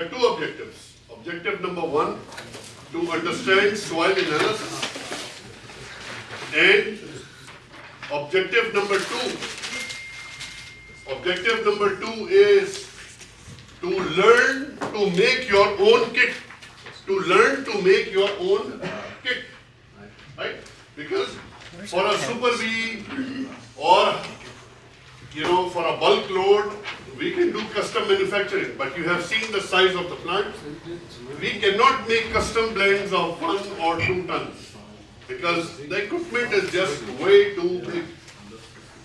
There are two objectives. Objective number one, to understand soil analysis. And objective number two is to learn to make your own kit. Right? Because for a Super V or for a bulk load, we can do custom manufacturing, but you have seen the size of the plant. We cannot make custom blends of 1 or 2 tons because the equipment is just way too big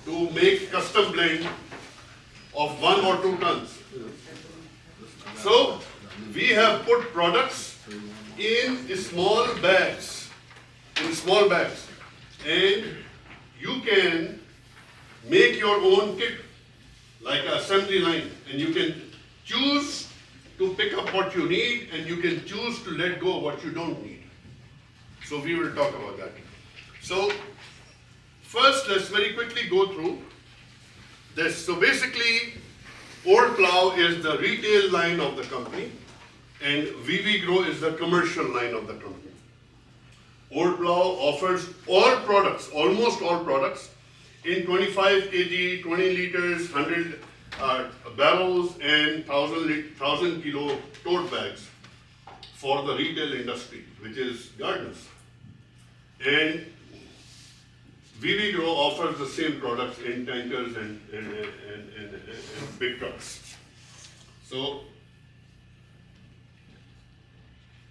to make custom blend of 1 or 2 tons. So we have put products in small bags, and you can make your own kit like an assembly line, and you can choose to pick up what you need and you can choose to let go what you don't need. So we will talk about that. So first let's very quickly go through this. So basically Old Plow is the retail line of the company and VV Grow is the commercial line of the company. Old Plow offers all products, almost all products, in 25 kg, 20 liters, 100 barrels and 1,000 kilo tote bags for the retail industry, which is gardens. And VV Grow offers the same products in tankers and big trucks. So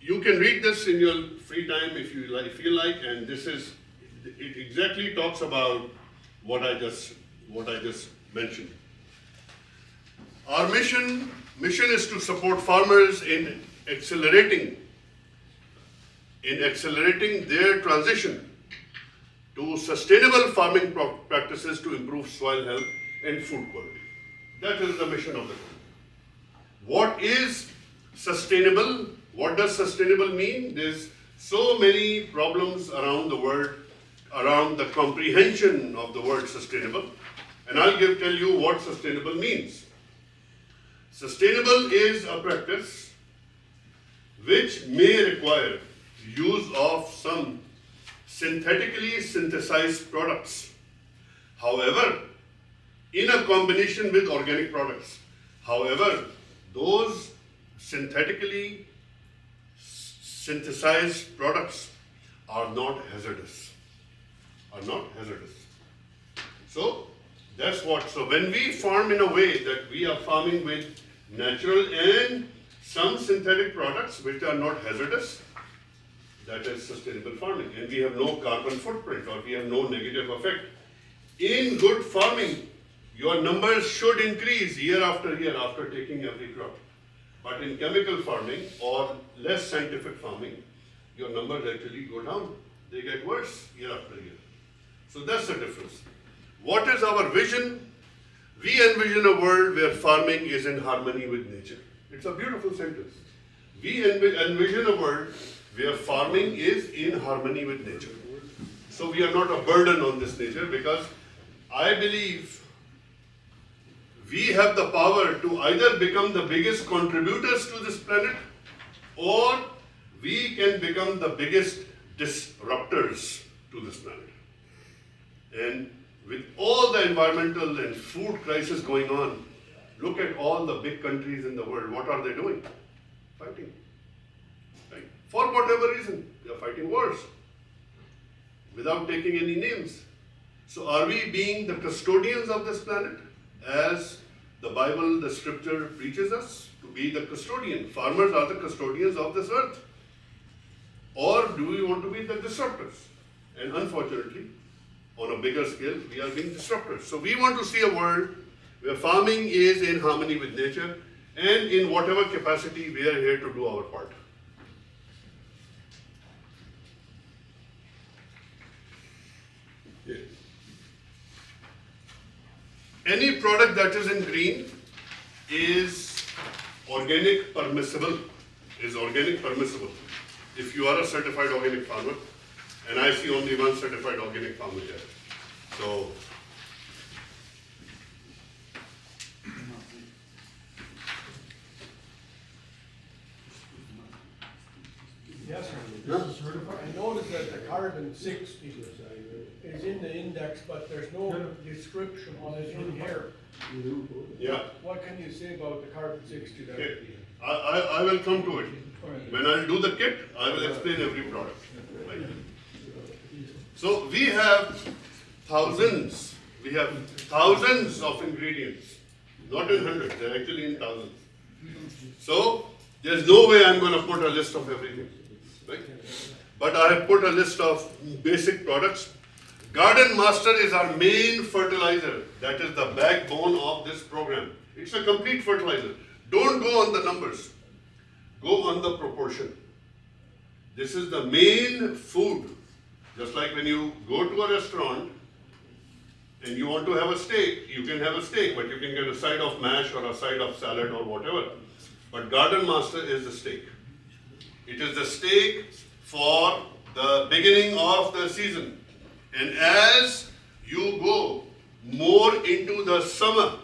you can read this in your free time if you feel like, and it exactly talks about what I just mentioned. Our mission is to support farmers in accelerating their transition to sustainable farming practices to improve soil health and food quality. That is the mission of the company. What is sustainable? What does sustainable mean? There's so many problems around the world around the comprehension of the word sustainable, and I'll tell you what sustainable means. Sustainable is a practice which may require use of some synthetically synthesized products. However, in a combination with organic products. However, those synthetically synthesized products are not hazardous. So that's what. So when we farm in a way that we are farming with natural and some synthetic products which are not hazardous, that is sustainable farming, and we have no carbon footprint or we have no negative effect. In good farming, your numbers should increase year after year after taking every crop. But in chemical farming or less scientific farming, your numbers actually go down. They get worse year after year. So that's the difference. What is our vision? We envision a world where farming is in harmony with nature. It's a beautiful sentence. We envision a world where farming is in harmony with nature. So we are not a burden on this nature, because I believe we have the power to either become the biggest contributors to this planet, or we can become the biggest disruptors to this planet. And with all the environmental and food crisis going on, look at all the big countries in the world. What are they doing? Fighting. Right? For whatever reason, they are fighting wars without taking any names. So are we being the custodians of this planet, as the Bible, the scripture preaches us to be the custodian? Farmers are the custodians of this earth. Or do we want to be the disruptors? And unfortunately, on a bigger scale, we are being disruptors. So we want to see a world where farming is in harmony with nature, and in whatever capacity we are here to do our part. Yeah. Any product that is in green is organic permissible. If you are a certified organic farmer, and I see only one certified organic farmer here. So Yes, Yeah. I noticed that the carbon 60 is in the index, but there's no description on it in here. Yeah. What can you say about the carbon 60 there? Okay. I will come to it. When I do the kit, I will explain every product. Right. So we have thousands of ingredients, not in hundreds, they're actually in thousands. So there's no way I'm going to put a list of everything, right? But I have put a list of basic products. Garden Master is our main fertilizer. That is the backbone of this program. It's a complete fertilizer. Don't go on the numbers. Go on the proportion. This is the main food. Just like when you go to a restaurant and you want to have a steak, you can have a steak, but you can get a side of mash or a side of salad or whatever. But Garden Master is the steak. It is the steak for the beginning of the season. And as you go more into the summer,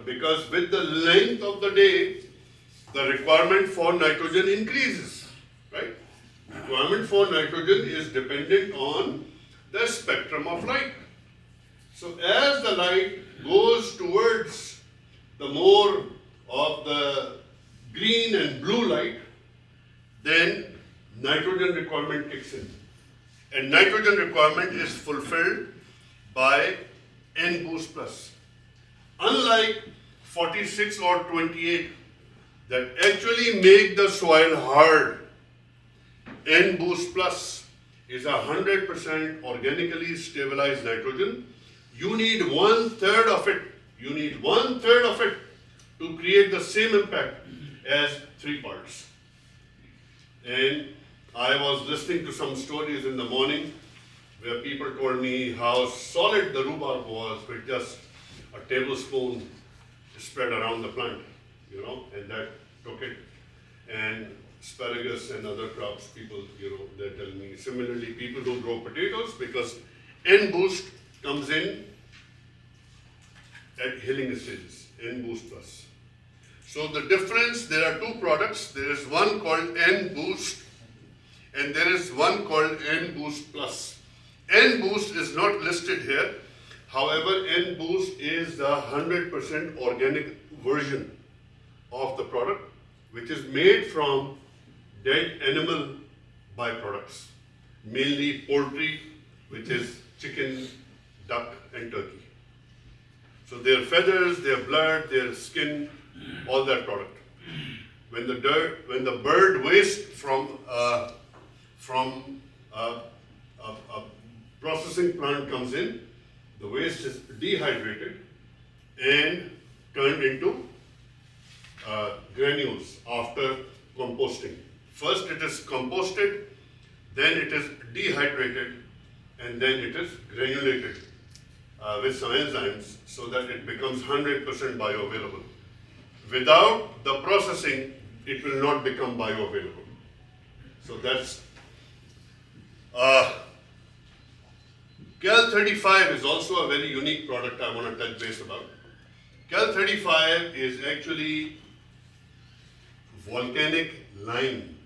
because with the length of the day, the requirement for nitrogen increases, right? Requirement for nitrogen is dependent on the spectrum of light. So as the light goes towards the more of the green and blue light, then nitrogen requirement kicks in. And nitrogen requirement is fulfilled by N-Boost Plus. Unlike 46 or 28 that actually make the soil hard, N-Boost Plus is 100% organically stabilized nitrogen. You need 1/3 of it. You need 1/3 of it to create the same impact as 3 parts. And I was listening to some stories in the morning where people told me how solid the rhubarb was with just a tablespoon spread around the plant, and that took it. And asparagus and other crops, people, they tell me. Similarly, people who grow potatoes, because N-Boost comes in at healing stages, N-Boost Plus. So the difference, there are 2 products. There is one called N-Boost and there is one called N-Boost Plus. N-Boost is not listed here. However, N-Boost is the 100% organic version of the product, which is made from dead animal byproducts, mainly poultry, which is chicken, duck, and turkey. So their feathers, their blood, their skin, all that product. When the bird waste from a processing plant comes in, the waste is dehydrated and turned into granules after composting. First it is composted, then it is dehydrated, and then it is granulated with some enzymes so that it becomes 100% bioavailable. Without the processing, it will not become bioavailable. So that's Cal 35 is also a very unique product I want to touch base about. Cal 35 is actually volcanic lime.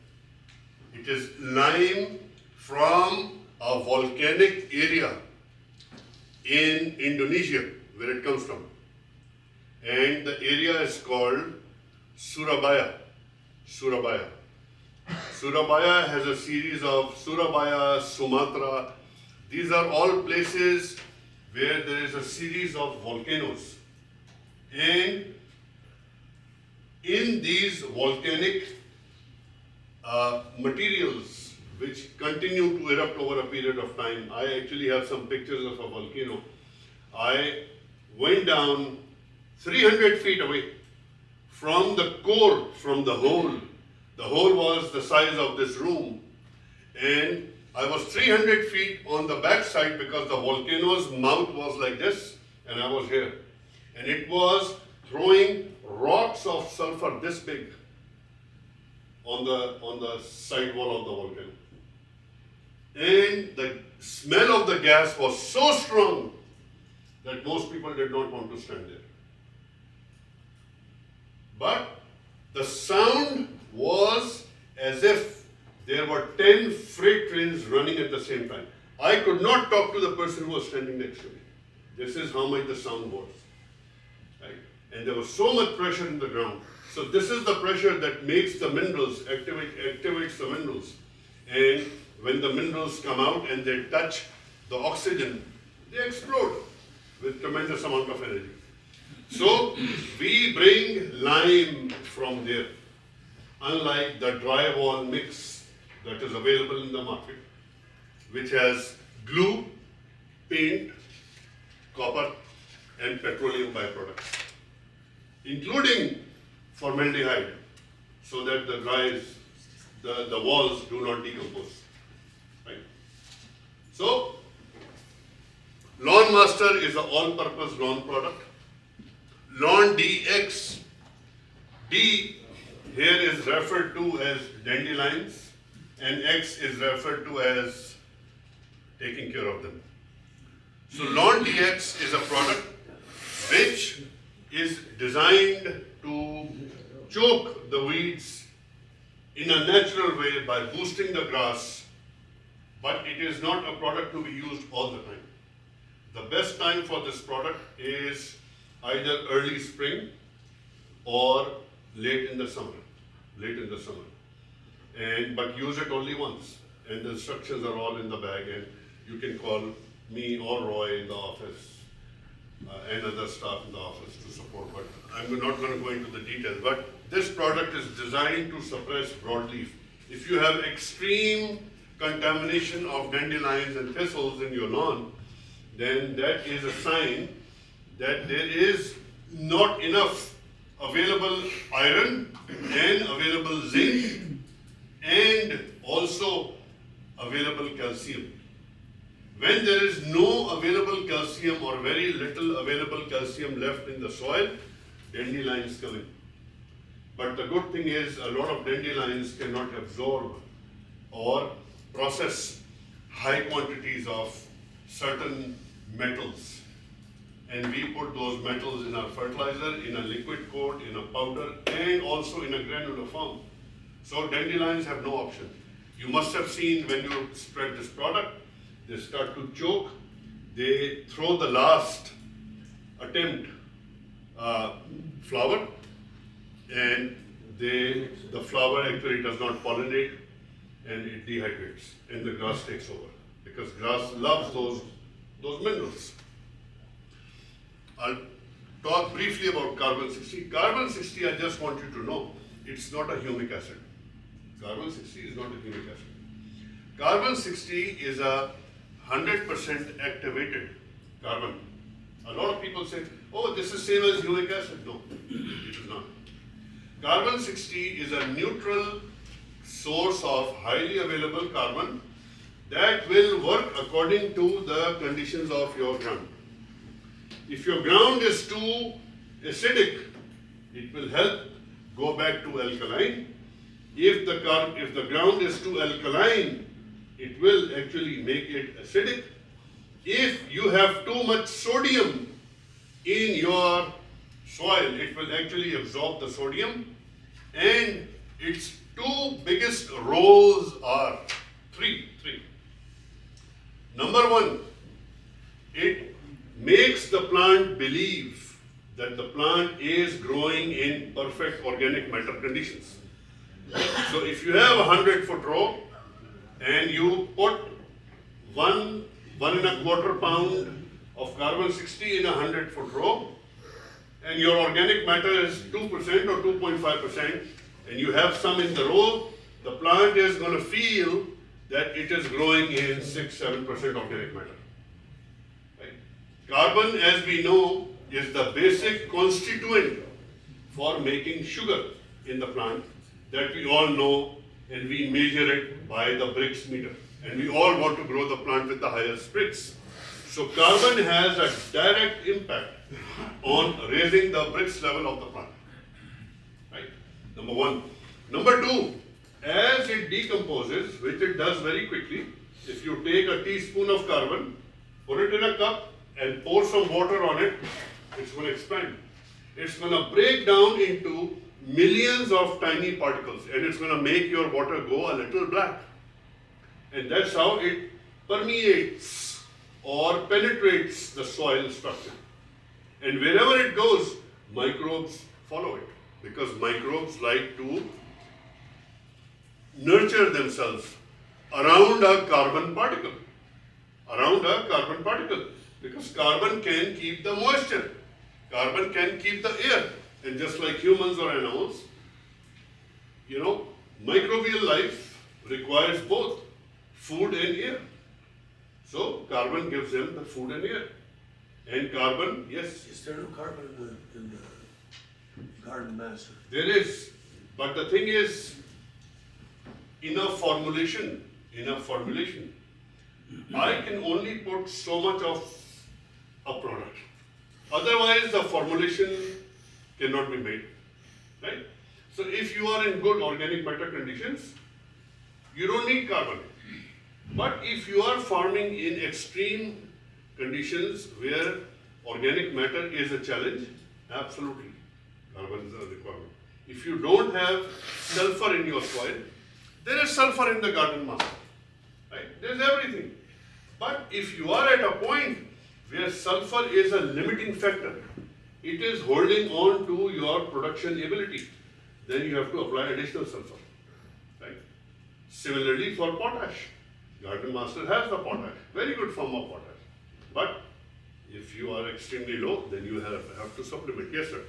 It is lime from a volcanic area in Indonesia, where it comes from. And the area is called Surabaya. Surabaya has a series of Surabaya, Sumatra. These are all places where there is a series of volcanoes. And in these volcanic materials which continue to erupt over a period of time, I actually have some pictures of a volcano. I went down 300 feet away from the core, from the hole. The hole was the size of this room, and I was 300 feet on the back side because the volcano's mouth was like this, and I was here. And it was throwing rocks of sulfur this big on the side wall of the volcano. And the smell of the gas was so strong that most people did not want to stand there. But the sound was 10 freight trains running at the same time. I could not talk to the person who was standing next to me. This is how much the sound was. Right? And there was so much pressure in the ground. So this is the pressure that makes the minerals, activates the minerals. And when the minerals come out and they touch the oxygen, they explode with tremendous amount of energy. So we bring lime from there, unlike the drywall mix that is available in the market, which has glue, paint, copper, and petroleum byproducts, including formaldehyde, so that the walls do not decompose. Right? So, Lawn Master is an all-purpose lawn product. Lawn DX, D here is referred to as dandelions, and X is referred to as taking care of them. So Lawn DX is a product which is designed to choke the weeds in a natural way by boosting the grass, but it is not a product to be used all the time. The best time for this product is either early spring or late in the summer. But use it only once. And the instructions are all in the bag, and you can call me or Roy in the office and other staff in the office to support. But I'm not going to go into the details. But this product is designed to suppress broadleaf. If you have extreme contamination of dandelions and thistles in your lawn, then that is a sign that there is not enough available iron and available zinc and also available calcium. When there is no available calcium or very little available calcium left in the soil, dandelions come in. But the good thing is a lot of dandelions cannot absorb or process high quantities of certain metals. And we put those metals in our fertilizer, in a liquid coat, in a powder, and also in a granular form. So dandelions have no option. You must have seen when you spread this product, they start to choke, they throw the last attempt flower, and the flower actually does not pollinate and it dehydrates, and the grass takes over, because grass loves those minerals. I'll talk briefly about carbon 60. Carbon 60, I just want you to know, it's not a humic acid. Carbon 60 is not a humic acid. Carbon 60 is a 100% activated carbon. A lot of people say, oh, this is same as humic acid. No, it is not. Carbon 60 is a neutral source of highly available carbon that will work according to the conditions of your ground. If your ground is too acidic, it will help go back to alkaline. If the ground is too alkaline, it will actually make it acidic. If you have too much sodium in your soil, it will actually absorb the sodium. And its two biggest roles are three. Number one, it makes the plant believe that the plant is growing in perfect organic matter conditions. So if you have a 100-foot row and you put 1.25 pound of carbon 60 in a 100-foot row, and your organic matter is 2% or 2.5%, and you have some in the row, the plant is going to feel that it is growing in 6-7% organic matter. Right? Carbon, as we know, is the basic constituent for making sugar in the plant that we all know, and we measure it by the Brix meter. And we all want to grow the plant with the highest Brix. So carbon has a direct impact on raising the Brix level of the plant. Right? Number one. Number two, as it decomposes, which it does very quickly, if you take a teaspoon of carbon, put it in a cup and pour some water on it, it's going to expand. It's going to break down into millions of tiny particles, and it's going to make your water go a little black. And that's how it permeates or penetrates the soil structure. And wherever it goes, microbes follow it, because microbes like to nurture themselves around a carbon particle. Around a carbon particle. Because carbon can keep the moisture. Carbon can keep the air. And just like humans or animals, microbial life requires both food and air. So carbon gives them the food and air. And carbon, yes. Is there no carbon in the garden master? There is. But the thing is, enough formulation. I can only put so much of a product. Otherwise, the formulation cannot be made. Right? So if you are in good organic matter conditions, you don't need carbon. But if you are farming in extreme conditions where organic matter is a challenge, absolutely, carbon is a requirement. If you don't have sulfur in your soil, there is sulfur in the garden master. Right? There is everything. But if you are at a point where sulfur is a limiting factor, it is holding on to your production ability, then you have to apply additional sulfur. Right? Similarly for potash. Garden master has the potash, very good form of potash. But if you are extremely low, then you have to supplement. Yes, sir.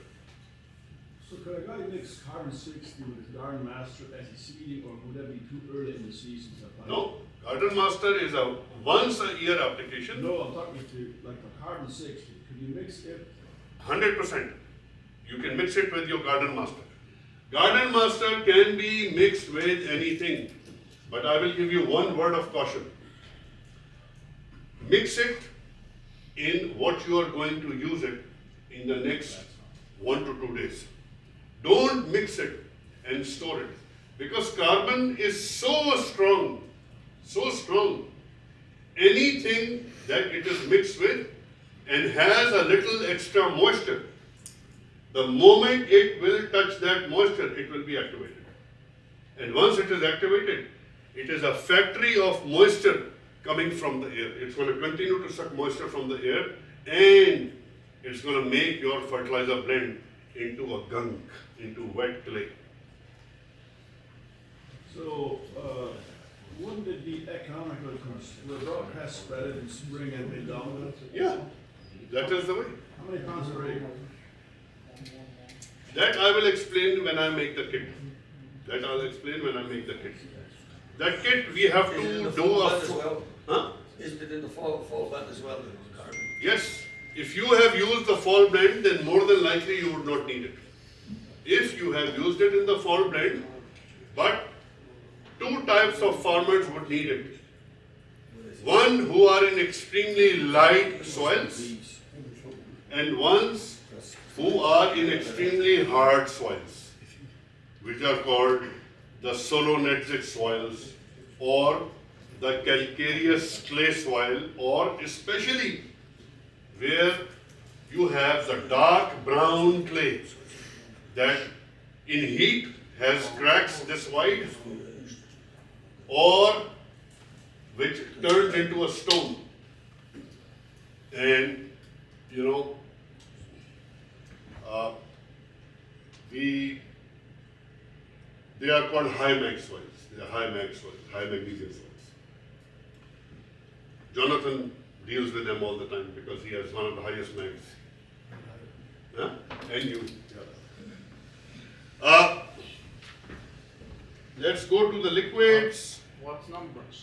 So could a guy mix carbon 60 with garden master as a seeding, or would that be too early in the season to apply? No, garden master is a once a year application. No, I'm talking to like the carbon 60. Could you mix it? 100%. You can mix it with your garden master. Garden master can be mixed with anything. But I will give you one word of caution. Mix it in what you are going to use it in the next 1 to 2 days. Don't mix it and store it. Because carbon is so strong. Anything that it is mixed with and has a little extra moisture, the moment it will touch that moisture, it will be activated. And once it is activated, it is a factory of moisture coming from the air. It's going to continue to suck moisture from the air, and it's going to make your fertilizer blend into a gunk, into wet clay. So, wouldn't it be economical because the drought has spread it in spring and mid-down? Yeah, that is the way. How many pounds a acre? That I will explain when I make the kit. That kit we have Is it in to the do fall a... blend as well? Huh? Isn't it in the fall blend as well, the carbon? Yes, if you have used the fall blend, then more than likely you would not need it. If you have used it in the fall blend, but two types of farmers would need it. One who are in extremely light soils, and ones who are in extremely hard soils, which are called the solonetic soils or the calcareous clay soil, or especially where you have the dark brown clay that in heat has cracks this wide, or which turns into a stone. And they are called high mag soils. They are high magnesium soils. Jonathan deals with them all the time because he has one of the highest mags. Huh? And you. Let's go to the liquids. What numbers?